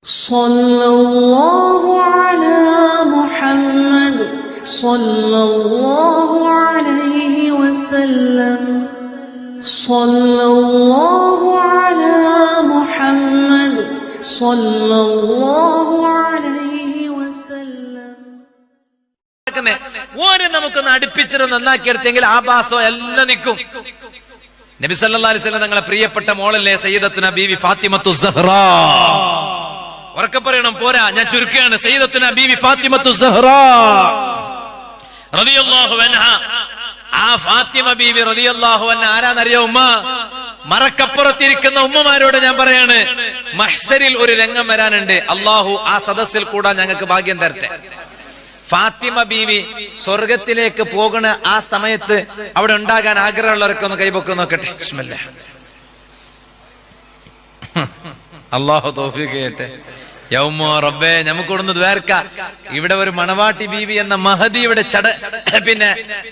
സല്ലല്ലാഹു അലാ മുഹമ്മദ് സല്ലല്ലാഹു അലൈഹി വസല്ലം സല്ലല്ലാഹു അലാ മുഹമ്മദ് സല്ലല്ലാഹു അലൈഹി വസല്ലം. ഓരെ നമുക്കൊന്ന് അടുപ്പിച്ചിട്ട് നന്നാക്കിയെടുത്തെങ്കിൽ ആഭാസോ എല്ലാം നിൽക്കും. നബി സല്ലല്ലാഹു അലൈഹി വസല്ലം തങ്ങളെ പ്രിയപ്പെട്ട മോളല്ലേ സയ്യിദത്തുന ബീവി ഫാത്തിമത്തു സഹ്റാ. ഉറക്കെ പറയണം, പോരാ, ഞാൻ ചുരുക്കുകയാണ്. സയ്യിദത്തുന ബീവി ഫാത്തിമത്തു സഹ്റാ റളിയല്ലാഹു അൻഹാ. ആ ഫാത്തിമ ബീവി റളിയല്ലാഹു അൻഹ ആരാന്നറിയോ? ഉമ്മ. മറക്കപ്പുറത്തിരിക്കുന്ന ഉമ്മമാരോട് ഞാൻ പറയാണ്, മഹ്ശരിൽ ഒരു രംഗം വരാനുണ്ട്. അള്ളാഹു ആ സദസ്സിൽ കൂടാൻ ഞങ്ങൾക്ക് ഭാഗ്യം തരട്ടെ. ഫാത്തിമ ബീവി സ്വർഗത്തിലേക്ക് പോകുന്ന ആ സമയത്ത് അവിടെ ഉണ്ടാകാൻ ആഗ്രഹമുള്ളവരൊക്കെ ഒന്ന് കൈപൊക്കെ നോക്കട്ടെ. ബിസ്മില്ലാഹ്. അല്ലാഹു തൗഫീഖ് ചെയ്യട്ടെ. യൗമോ റബ്ബേ, നമുക്കൊന്ന് ദ്വാരക്ക. ഇവിടെ ഒരു മണവാട്ടി ബീവി എന്ന മഹദിയുടെ പിന്നെ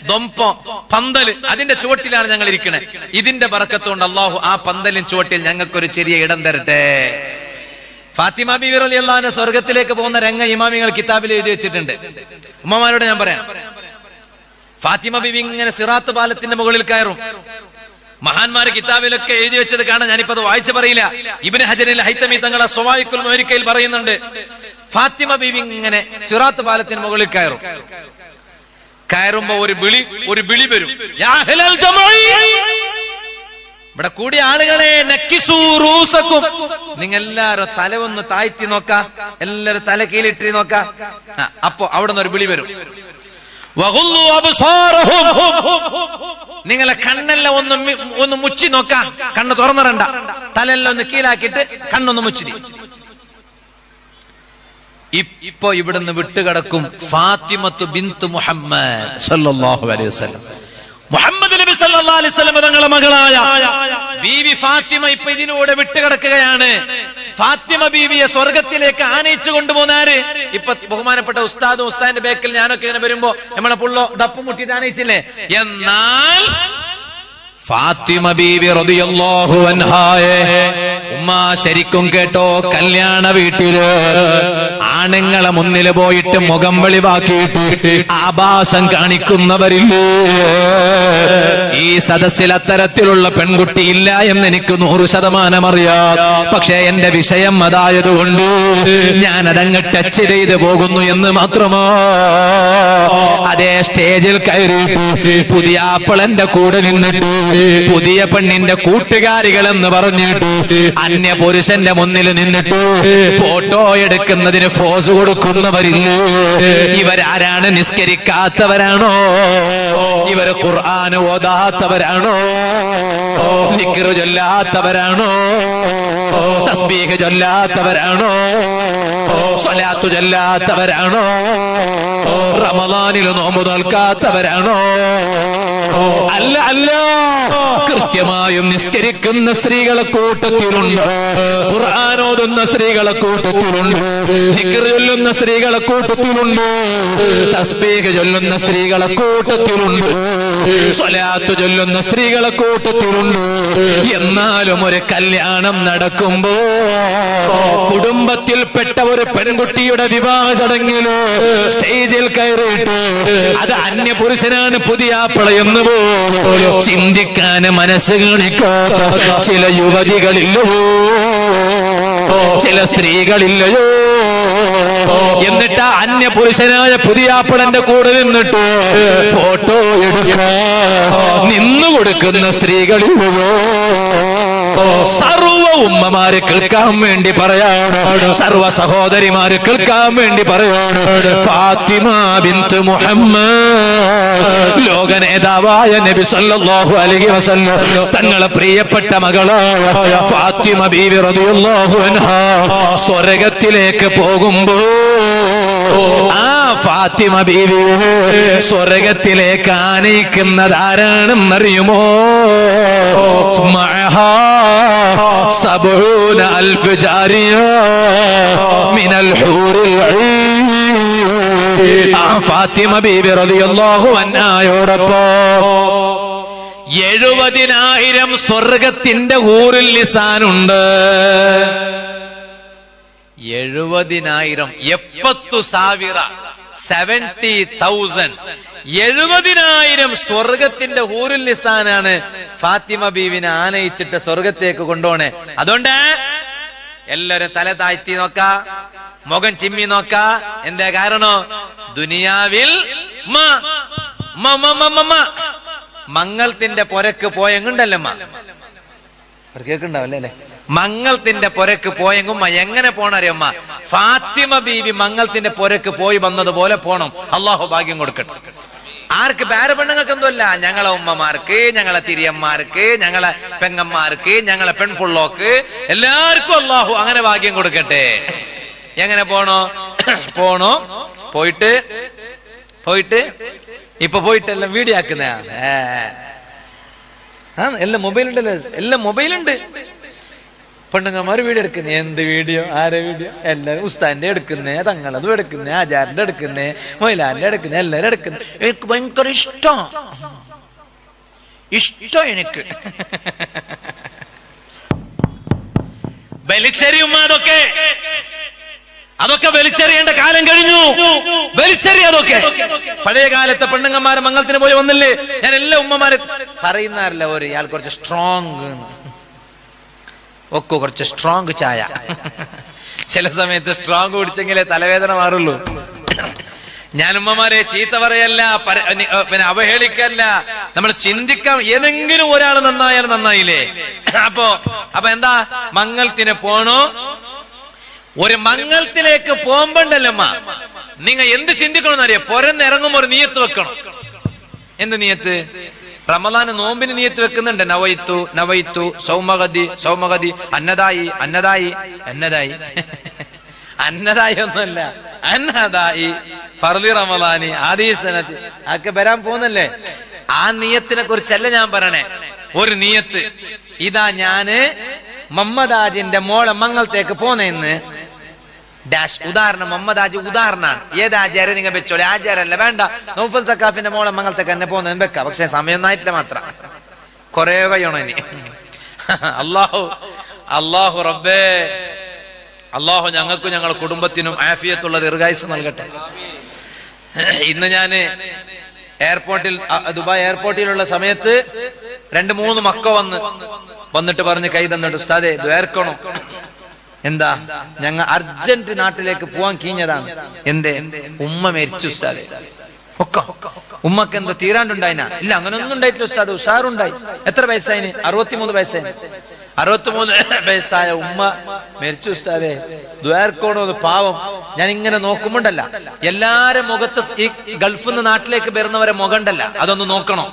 ദൊമ്പോ പന്തല്, അതിന്റെ ചുവട്ടിലാണ് ഞങ്ങൾ ഇരിക്കുന്നത്. ഇതിന്റെ ബറക്കത്തുകൊണ്ട് അള്ളാഹു ആ പന്തലിൻ ചുവട്ടിൽ ഞങ്ങൾക്കൊരു ചെറിയ ഇടം തരട്ടെ. ഫാത്തിമ ബീവി റളിയല്ലാഹു അൻഹ സ്വർഗത്തിലേക്ക് പോകുന്ന രംഗ ഇമാമികൾ കിതാബിൽ എഴുതി വെച്ചിട്ടുണ്ട്. ഉമ്മമാരോട് ഞാൻ പറയാം, ഫാത്തിമ ബീവി ഇങ്ങനെ സിറാത്ത് പാലത്തിന്റെ മുകളിൽ കയറും. മഹാന്മാര് കിതാബിലൊക്കെ എഴുതി വെച്ചത് കാണാൻ, ഞാനിപ്പോ അത് വായിച്ചു പറയില്ല. ഇബ്നു ഹജറിൽ ഹൈതമി തങ്ങളെ സ്വവായിഖുൽ മുഅരിക്കയിൽ പറയുന്നുണ്ട്, ഫാത്തിമ ബീവി ഇങ്ങനെ സിറാത്ത് പാലത്തിന് മുകളിൽ കയറും. കയറുമ്പോ ഒരു വിളി വരും, യാ അഹ്ലൽ ജമാഇ, ഇവിടെ കൂടിയ ആളുകളെ, നക്കിസൂ റൂസക്കും, നിങ്ങൾ എല്ലാരും തല ഒന്ന് താഴ്ത്തി നോക്കാം, എല്ലാരും തല കീഴിലിട്ട് നോക്കാം. അപ്പോ അവിടെ നിന്ന് ഒരു വിളി വരും, വഗുല്ലു അബ്സാറഹും, നിങ്ങളെ കണ്ണെല്ലാം ഒന്ന് മുച്ചി നോക്കാം, കണ്ണ് തുറന്നിടണ്ട, തലെല്ലാം ഒന്ന് കീഴാക്കിയിട്ട് കണ്ണൊന്ന് മുച്ചിരി. ഇപ്പൊ ഇവിടുന്ന് വിട്ടുകിടക്കും ഫാത്തിമത്തു ബിന്തു മുഹമ്മദ് സല്ലല്ലാഹു അലൈഹി വസല്ലം. മുഹമ്മദ് നബി സല്ലല്ലാഹു അലൈഹി വസല്ലം തങ്ങളുടെ മകളായ ബീവി ഫാത്തിമ ഇപ്പൊ ഇതിലൂടെ വിട്ടുകിടക്കുകയാണ്. ഫാത്തിമ ബീവിയെ സ്വർഗത്തിലേക്ക് ആനയിച്ചു കൊണ്ടുപോകുന്നാര്? ഇപ്പൊ ബഹുമാനപ്പെട്ട ഉസ്താദും ഉസ്താദിന്റെ ബേക്കിൽ ഞാനൊക്കെ ഇങ്ങനെ വരുമ്പോ നമ്മളെ പുള്ളോ ഡപ്പ് മുട്ടിട്ട് ആനയിച്ചില്ലേ? എന്നാൽ ഫാത്തിമ ബീവി റളിയല്ലാഹു അൻഹായെ ഉമ്മ ശരിക്കും കേട്ടോ, കല്യാണ വീട്ടില് ആണുങ്ങളെ മുന്നിൽ പോയിട്ട് മുഖം വെളിവാക്കിയിട്ട് ആഭാസം കാണിക്കുന്നവരില്ലേ? ഈ സദസ്സിൽ അത്തരത്തിലുള്ള പെൺകുട്ടി ഇല്ല എന്ന് എനിക്ക് 100% അറിയാം. പക്ഷെ എന്റെ വിഷയം അതായതുകൊണ്ട് ഞാൻ അതങ്ങ് ടച്ച് ചെയ്ത് പോകുന്നു എന്ന് മാത്രമോ. അതേ സ്റ്റേജിൽ കയറിയിട്ട് പുതിയ ആപ്പിളന്റെ കൂടെ നിന്നിട്ട് പുതിയ പെണ്ണിന്റെ കൂട്ടുകാരികൾ എന്ന് പറഞ്ഞിട്ട് അന്യ പുരുഷന്റെ മുന്നിൽ നിന്നിട്ട് ഫോട്ടോ എടുക്കുന്നതിന് ഫോസ് കൊടുക്കുന്നവരില്ലേ? ഇവരാരാണ്? നിസ്കരിക്കാത്തവരാണോ? ഇവര് ഖുർആൻ ഓതാത്തവരാണോ? ദിക്ർ ചൊല്ലാത്തവരാണോ? തസ്ബീഹ് ചൊല്ലാത്തവരാണോ? സ്വലാത്ത് ചൊല്ലാത്തവരാണോ? റമളാനിൽ നോമ്പ് നോൽക്കാത്തവരാണോ? അല്ല അല്ല, കൃത്യമായും നിസ്കരിക്കുന്ന സ്ത്രീകളെ കൂട്ടത്തിലുണ്ട്, ഖുർആൻ ഓതുന്ന സ്ത്രീകളെ കൂട്ടത്തിലുണ്ട്, ദിക്ർ ചൊല്ലുന്ന സ്ത്രീകളെ കൂട്ടത്തിലുണ്ട്, തസ്ബീഹ് ചൊല്ലുന്ന സ്ത്രീകളെ കൂട്ടത്തിലുണ്ട്, സ്വലാത്ത് ചൊല്ലുന്ന സ്ത്രീകളെ കൂട്ടത്തിലുണ്ട്. എന്നാലും ഒരു കല്യാണം നടക്കുമ്പോ കുടുംബത്തിൽപ്പെട്ട ഒരു പെൺകുട്ടിയുടെ വിവാഹ ചടങ്ങില് സ്റ്റേജിൽ കയറിയിട്ട് അത് അന്യ പുരുഷനാണ്, പുതിയ ആപ്പിള എന്ന് പോലും ചിന്തിക്കാൻ മനസ്സ് കാണിക്കാത്ത ചില യുവതികളില്ലയോ, ചില സ്ത്രീകളില്ലയോ? എന്നിട്ട് അന്യ പുരുഷനായ പുതിയ ആപ്പിളന്റെ കൂടെ നിന്നിട്ട് ഫോട്ടോ എടുക്കാൻ നിന്നു കൊടുക്കുന്ന സ്ത്രീകളില്ലയോ? സർവ ഉമ്മമാര് കേൾക്കാൻ വേണ്ടി പറയാണ്, സർവ സഹോദരിമാര് കേൾക്കാൻ വേണ്ടി പറയാണ്, ഫാത്തിമ ബിന്തു മുഹമ്മദ് ലോക നേതാവായ നബി സല്ലല്ലാഹു അലൈഹി വസല്ലം തങ്ങളെ പ്രിയപ്പെട്ട മകളായ ഫാത്തിമ ബീവി റളിയല്ലാഹു അൻഹാ സ്വർഗത്തിലേക്ക് പോകുമ്പോ ആ ഫാത്തിമ ബീവി സ്വർഗത്തിലേക്ക് ആനയിക്കുന്നതാരാണെന്നറിയുമോ? മഅഹാ 70,000 ജാരിയ മിനൽ ഹൂറിൽ ഐൻ. ആ ഫാത്തിമ ബീവി റളിയല്ലാഹു അൻഹായോടൊപ്പം 70,000 സ്വർഗത്തിന്റെ ഹൂറിൽ ലിസാനുണ്ട്. 70,000 70,000 70,000 സ്വർഗത്തിന്റെ ഹൂറുൽ നിസാനാണ് ഫാത്തിമ ബീവിനെ ആനയിച്ചിട്ട് സ്വർഗത്തേക്ക് കൊണ്ടുപോണേ. അതുകൊണ്ട് എല്ലാരും തല താഴ്ത്തി നോക്ക, മുഖം ചിമ്മി നോക്ക. എന്താ കാരണം? ദുനിയാവിൽ മംഗളത്തിന്റെ പുരക്ക് പോയെങ്കുണ്ടല്ലമ്മ കേൾക്കുണ്ടാവല്ലേ അല്ലെ? മംഗളത്തിന്റെ പുരക്ക് പോയെങ്കും എങ്ങനെ പോണറിയമ്മ? ഫാത്തിമ ബീവി മംഗളത്തിന്റെ പുരക്ക് പോയി വന്നതുപോലെ പോണം. അള്ളാഹു ഭാഗ്യം കൊടുക്കട്ടെ. ആർക്ക്? വേറെ പെണ്ണുങ്ങൾക്ക് എന്തല്ല, ഞങ്ങളെ ഉമ്മമാർക്ക്, ഞങ്ങളെ തിരിയന്മാർക്ക്, ഞങ്ങളെ പെങ്ങന്മാർക്ക്, ഞങ്ങളെ പെൺപുള്ളോക്ക് എല്ലാവർക്കും അള്ളാഹു അങ്ങനെ ഭാഗ്യം കൊടുക്കട്ടെ. എങ്ങനെ പോണോ? പോയിട്ട് ഇപ്പൊ പോയിട്ടെല്ലാം വീഡിയോ ആക്കുന്ന എല്ലാം മൊബൈലുണ്ടല്ലോ, എല്ലാം മൊബൈലുണ്ട്. പെണ്ണുങ്ങന്മാർ വീഡിയോ എടുക്കുന്നേ. എന്ത് വീഡിയോ? ആരെ വീഡിയോ? എല്ലാരും ഉസ്താന്റെ എടുക്കുന്നേ, തങ്ങളതും എടുക്കുന്നേ, ആചാരന്റെ എടുക്കുന്നേ, മൊയിലാന്റെ എടുക്കുന്നേ, എല്ലാരും എടുക്കുന്നേ. എനിക്ക് ഭയങ്കര ഇഷ്ടം എനിക്ക്. വലിച്ചെറിയുമ്മ അതൊക്കെ വലിച്ചെറിയേണ്ട കാലം കഴിഞ്ഞു. വലിച്ചെറി അതൊക്കെ. പഴയ കാലത്തെ പെണ്ണുങ്ങന്മാരെ മംഗളത്തിന് പോയി വന്നില്ലേ? ഞാൻ എല്ലാ ഉമ്മമാരെ പറയുന്നാറില്ല, ഇയാൾ കുറച്ച് സ്ട്രോങ്, ഒക്കെ കുറച്ച് സ്ട്രോങ് ചായ. ചില സമയത്ത് സ്ട്രോങ് കുടിച്ചെങ്കിലേ തലവേദന മാറുള്ളൂ. ഞാൻ ഉമ്മമാരെ ചീത്ത പറയല്ല, പിന്നെ അവഹേളിക്കല്ല. നമ്മൾ ചിന്തിക്കാം, ഏതെങ്കിലും ഒരാൾ നന്നായാൽ നന്നായില്ലേ? അപ്പൊ എന്താ? മംഗളത്തിന് പോണോ? ഒരു മംഗളത്തിലേക്ക് പോകുമ്പോണ്ടല്ലമ്മ നിങ്ങൾ എന്ത് ചിന്തിക്കണമെന്നറിയാം? പൊരന്നിറങ്ങുമ്പോ ഒരു നിയത്ത് വെക്കണം. എന്ത് നിയത്ത്? റമദാന് നോമ്പിന് നിയത്ത് വെക്കുന്നുണ്ട്. നവൈത്തു സൗമഗതി അന്നദായി ഒന്നുമല്ല, അന്നദായി ഫർളി റമദാനി ആദീസനത്തി ഒക്കെ വരാൻ പോകുന്നല്ലേ. ആ നിയത്തിനെ കുറിച്ചല്ല ഞാൻ പറയണേ. ഒരു നിയത്ത് ഇതാ, ഞാന് മമ്മദാജിന്റെ മോളെ മംഗളത്തേക്ക് പോന്നെന്ന് ഡാഷ്. ഉദാഹരണം, മമ്മദാജി ഉദാഹരണമാണ്. ഏത് ആചാരം നിങ്ങൾ വെച്ചോളെ, ആചാരല്ല വേണ്ട. നൗഫൽ സക്കാഫിന്റെ മോളെ മംഗളത്തേക്ക് തന്നെ പോകുന്നതെന്ന് വെക്കാം. പക്ഷെ സമയമൊന്നായിട്ടില്ല മാത്രം, കൊറേ കഴിയണം ഇനി. അള്ളാഹു റബ്ബേ, അള്ളാഹു ഞങ്ങൾക്കും ഞങ്ങളുടെ കുടുംബത്തിനും ആഫിയത്തുള്ള ദീർഘായുസ്സ് നൽകട്ടെ. ഇന്ന് ഞാന് ദുബായ് എയർപോർട്ടിലുള്ള സമയത്ത് 2-3 മക്ക വന്നിട്ട് പറഞ്ഞ് കൈ തന്നിട്ട്, ഉസ്താദേ ദ്വേർക്കണോ? എന്താ? ഞങ്ങൾ അർജന്റ് നാട്ടിലേക്ക് പോവാൻ കീഞ്ഞതാണ്. എന്തേ? ഉമ്മ മരിച്ചു ഉസ്താദേ. ഉമ്മക്ക് എന്തോ തീരാണ്ടുണ്ടായിനാ? ഇല്ല, അങ്ങനൊന്നും ഉണ്ടായിട്ടില്ല ഉസ്താദ്, ഉഷാറുണ്ടായി. എത്ര വയസ്സായിന്? 63 വയസ്സായി. 63 വയസ്സായ ഉമ്മ മരിച്ചു ഉസ്താദേ, ദ്വാർക്കോണോന്ന്. പാവം. ഞാൻ ഇങ്ങനെ നോക്കുമ്പോണ്ടല്ല, എല്ലാരും മുഖത്ത് ഈ ഗൾഫിൽ നിന്ന് നാട്ടിലേക്ക് വരുന്നവരെ മുഖണ്ടല്ല, അതൊന്ന് നോക്കണം.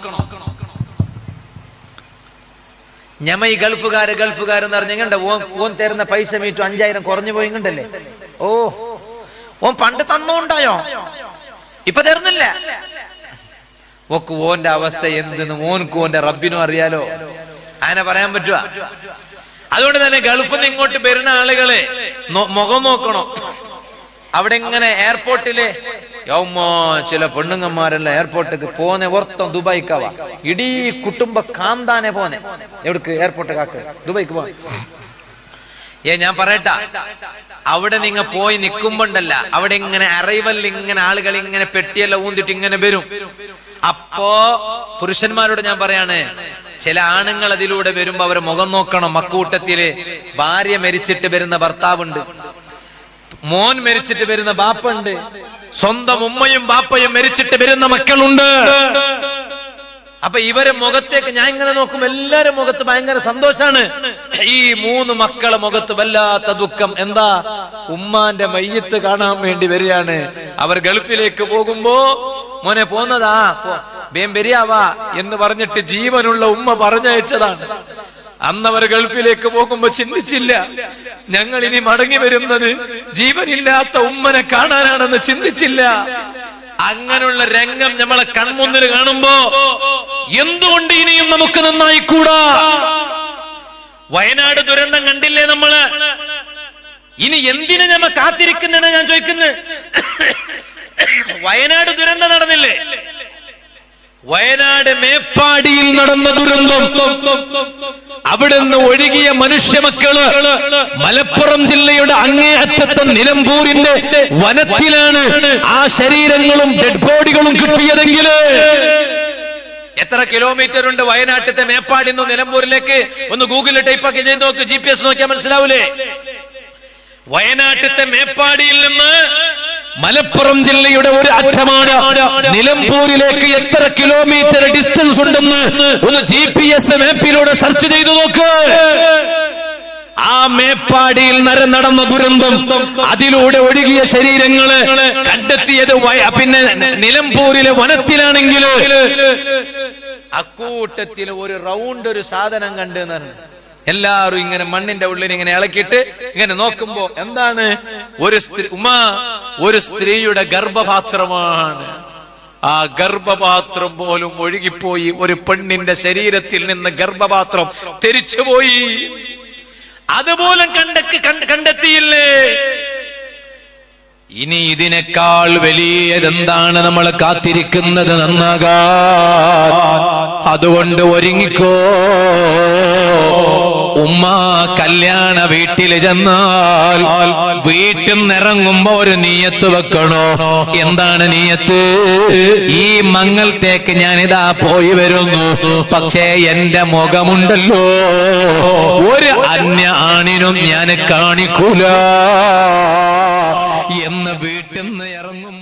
ഞമ്മ ഈ ഗൾഫുകാരെന്ന് പറഞ്ഞിങ്ങണ്ട, ഓൻ തരുന്ന പൈസ മീറ്റു 5000 കുറഞ്ഞു പോയിങ്ങണ്ടല്ലേ. ഓൻ പണ്ട് തന്നോണ്ടായോ? ഇപ്പൊ തരുന്നില്ല. ഓന്റെ അവസ്ഥ എന്തെന്ന് ഓൻക്കും ഓന്റെ റബ്ബിനും അറിയാലോ. അങ്ങനെ പറയാൻ പറ്റുക? അതുകൊണ്ട് തന്നെ ഗൾഫിൽ നിന്ന് ഇങ്ങോട്ട് വരുന്ന ആളുകളെ മുഖം നോക്കണം. അവിടെ ഇങ്ങനെ എയർപോർട്ടില് ചില പെണ്ണുങ്ങന്മാരെല്ലാം എയർപോർട്ടിലേക്ക് പോന്നെ ഓർത്തം ദുബായിക്കാവാ. ഇടീ കുടുംബ കാന്താനെ പോന്നെ. എവിടേക്ക്? എയർപോർട്ടിലേക്ക്, ദുബായിക്ക് പോവാൻ. ഞാൻ പറയട്ട, അവിടെ നിങ്ങ പോയി നിൽക്കുമ്പോണ്ടല്ല, അവിടെ ഇങ്ങനെ അറൈവലിൽ ഇങ്ങനെ ആളുകൾ ഇങ്ങനെ പെട്ടിയെല്ലാം ഊന്നിട്ട് ഇങ്ങനെ വരും. അപ്പോ പുരുഷന്മാരോട് ഞാൻ പറയാണ്, ചില ആണുങ്ങൾ അതിലൂടെ വരുമ്പോ അവരെ മുഖം നോക്കണം. മക്കൂട്ടത്തില് ഭാര്യ മരിച്ചിട്ട് വരുന്ന ഭർത്താവുണ്ട്, മോൻ മരിച്ചിട്ട് വരുന്ന ബാപ്പുണ്ട്, സ്വന്തം ഉമ്മയും ബാപ്പയും മരിച്ചിട്ട് വരുന്ന മക്കളുണ്ട്. അപ്പൊ ഇവരെ മുഖത്തേക്ക് ഞാൻ ഇങ്ങനെ നോക്കും, എല്ലാരും മുഖത്ത് ഭയങ്കര സന്തോഷാണ്. ഈ 3 മക്കളെ മുഖത്ത് വല്ലാത്ത ദുഃഖം. എന്താ? ഉമ്മാന്റെ മയ്യത്ത് കാണാൻ വേണ്ടി വരികയാണ്. അവർ ഗൾഫിലേക്ക് പോകുമ്പോ, മോനെ പോന്നതാ, വേം വരിയാവാ എന്ന് പറഞ്ഞിട്ട് ജീവനുള്ള ഉമ്മ പറഞ്ഞയച്ചതാണ്. അന്നവർ ഗൾഫിലേക്ക് പോകുമ്പോ ചിന്തിച്ചില്ല, ഞങ്ങൾ ഇനി മടങ്ങി വരുന്നത് ജീവനില്ലാത്ത ഉമ്മനെ കാണാനാണെന്ന് ചിന്തിച്ചില്ല. അങ്ങനെയുള്ള രംഗം നമ്മളെ കൺമുന്നിൽ കാണുമ്പോ എന്തുകൊണ്ട് ഇനിയും നമുക്ക് നന്നായിക്കൂടാ? വയനാട് ദുരന്തം കണ്ടില്ലേ നമ്മള്? ഇനി എന്തിനു നമ്മ കാത്തിരിക്കുന്ന ഞാൻ ചോദിക്കുന്നത്. വയനാട് ദുരന്തം നടന്നില്ലേ? വയനാട് മേപ്പാടിയിൽ നടന്ന ദുരന്തം, അവിടുന്ന് ഒഴുകിയ മനുഷ്യമക്കള് മലപ്പുറം ജില്ലയുടെ അങ്ങേയറ്റത്തെ നിലമ്പൂരിന്റെ വനത്തിലാണ് ആ ശരീരങ്ങളും ഡെഡ് ബോഡികളും കിട്ടിയതെങ്കിൽ എത്ര കിലോമീറ്റർ ഉണ്ട് വയനാട്ടിലത്തെ മേപ്പാടി നിന്ന് നിലമ്പൂരിലേക്ക്? ഒന്ന് ഗൂഗിളിൽ ടൈപ്പാക്കി ചെയ്ത് നോക്ക്, GPS നോക്കിയാൽ മനസ്സിലാവൂലേ? വയനാട്ടിലത്തെ മേപ്പാടിയിൽ നിന്ന് മലപ്പുറം ജില്ലയുടെ ഒരു അറ്റമാണ് നിലമ്പൂരിലേക്ക് എത്ര കിലോമീറ്റർ ഡിസ്റ്റൻസ് ഉണ്ടെന്ന് ഒന്ന് GPS മാപ്പിലൂടെ സെർച്ച് ചെയ്തു നോക്ക്. ആ മേപ്പാടിയിൽ നടന്ന ദുരന്തം, അതിലൂടെ ഒഴുകിയ ശരീരങ്ങള് കണ്ടെത്തിയത് പിന്നെ നിലമ്പൂരിലെ വനത്തിലാണെങ്കിൽ അക്കൂട്ടത്തിൽ ഒരു റൗണ്ട് ഒരു സാധനം കണ്ടെന്നാണ്. എല്ലാവരും ഇങ്ങനെ മണ്ണിന്റെ ഉള്ളിൽ ഇങ്ങനെ ഇളക്കിയിട്ട് ഇങ്ങനെ നോക്കുമ്പോ എന്താണ്? ഒരു സ്ത്രീ, ഒരു സ്ത്രീയുടെ ഗർഭപാത്രമാണ്. ആ ഗർഭപാത്രം പോലും ഒഴുകിപ്പോയി. ഒരു പെണ്ണിന്റെ ശരീരത്തിൽ നിന്ന് ഗർഭപാത്രം തെറിച്ചുപോയി. അതുപോലും കണ്ടെത്തിയില്ലേ? ഇനി ഇതിനേക്കാൾ വലിയതെന്താണ് നമ്മൾ കാത്തിരിക്കുന്നത്? നന്നാകാൻ. അതുകൊണ്ട് ഒരുങ്ങിക്കോ ഉമ്മ. കല്യാണ വീട്ടിൽ ചെന്നാൽ വീട്ടിൽ നിന്നിറങ്ങുമ്പോ ഒരു നീയത്ത് വെക്കണോ? എന്താണ് നീയത്ത്? ഈ മംഗലത്തേക്ക് ഞാനിതാ പോയി വരുന്നു, പക്ഷേ എന്റെ മുഖമുണ്ടല്ലോ ഒരു അന്യ ആണിനും ഞാൻ കാണിക്കൂല എന്ന് വീട്ടിൽ നിന്ന് ഇറങ്ങും.